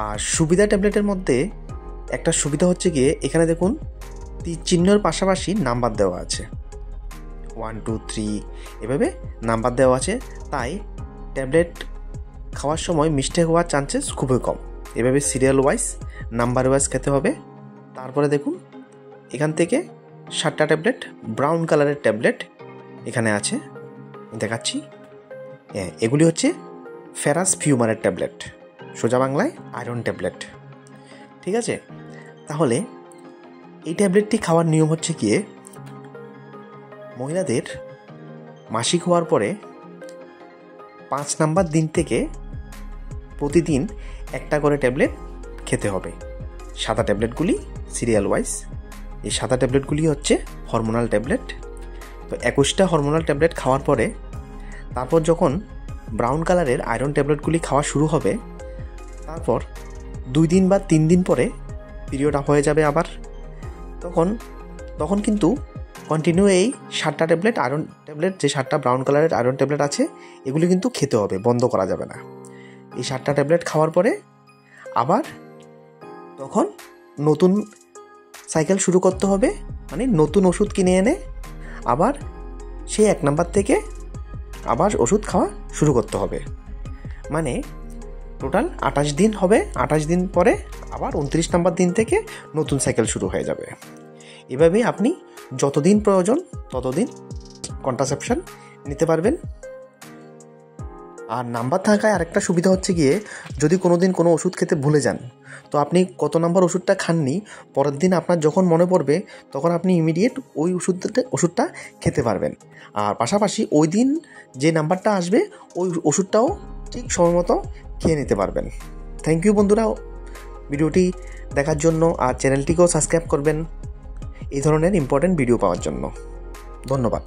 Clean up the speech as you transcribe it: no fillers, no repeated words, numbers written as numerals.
আর সুবিধা ট্যাবলেটের মধ্যে একটা সুবিধা হচ্ছে গিয়ে এখানে দেখুন তীর চিহ্নর পাশাপাশি নাম্বার দেওয়া আছে, 1 2 3 এভাবে নাম্বার দেওয়া আছে, তাই ট্যাবলেট খাওয়ার সময় মিস্টেক হওয়ার চান্সেস খুবই কম। এভাবে সিরিয়াল ওয়াইজ নাম্বার ওয়াইজ খেতে হবে। তারপরে দেখুন এখান থেকে 7টা ট্যাবলেট ব্রাউন কালারের ট্যাবলেট এখানে আছে, দেখাচ্ছি। এগুলি হচ্ছে ফেরাস ফিউমারের ট্যাবলেট, সোজা বাংলায় আয়রন ট্যাবলেট। ঠিক আছে, তাহলে এই ট্যাবলেটটি খাওয়ার নিয়ম হচ্ছে গিয়ে মহিলাদের মাসিক হওয়ার পরে 5 নাম্বার দিন থেকে প্রতিদিন একটা করে ট্যাবলেট খেতে হবে। সাদা ট্যাবলেটগুলি সিরিয়াল ওয়াইজ, এই সাদা ট্যাবলেটগুলি হচ্ছে হরমোনাল ট্যাবলেট। তো 21টা হরমোনাল ট্যাবলেট খাওয়ার পরে তারপর যখন ব্রাউন কালারের আয়রন ট্যাবলেটগুলি খাওয়া শুরু হবে, তারপর 2 দিন বা 3 দিন পরে পিরিয়ড আপ হয়ে যাবে আবার, তখন কিন্তু কন্টিনিউ এই 7টা ট্যাবলেট আয়রন ট্যাবলেট, যে 7টা ব্রাউন কালারের আয়রন ট্যাবলেট আছে এগুলি কিন্তু খেতে হবে, বন্ধ করা যাবে না। এই 7টা ট্যাবলেট খাওয়ার পরে আবার তখন নতুন সাইকেল শুরু করতে হবে, মানে নতুন ওষুধ কিনে এনে আবার সেই 1 নাম্বার থেকে আবার ওষুধ খাওয়া শুরু করতে হবে। মানে টোটাল 28 দিন হবে, 28 দিন পরে আবার 29 নাম্বার দিন থেকে নতুন সাইকেল শুরু হয়ে যাবে। এভাবেই আপনি যতদিন প্রয়োজন ততদিন কন্ট্রাসেপশন নিতে পারবেন। আর নাম্বার থাকায় আরেকটা সুবিধা হচ্ছে গিয়ে যদি কোনো দিন কোনো ওষুধ খেতে ভুলে যান, তো আপনি কত নাম্বার ওষুধটা খাননি পরের দিন আপনার যখন মনে পড়বে তখন আপনি ইমিডিয়েট ওই ওষুধটা খেতে পারবেন। আর পাশাপাশি ওই দিন যে নাম্বারটা আসবে ওই ওষুধটাও ঠিক সময় মতো খেয়ে নিতে পারবেন। থ্যাংক ইউ বন্ধুরা ভিডিওটি দেখার জন্য, আর চ্যানেলটিকেও সাবস্ক্রাইব করবেন এই ধরনের ইম্পর্টেন্ট ভিডিও পাওয়ার জন্য। ধন্যবাদ।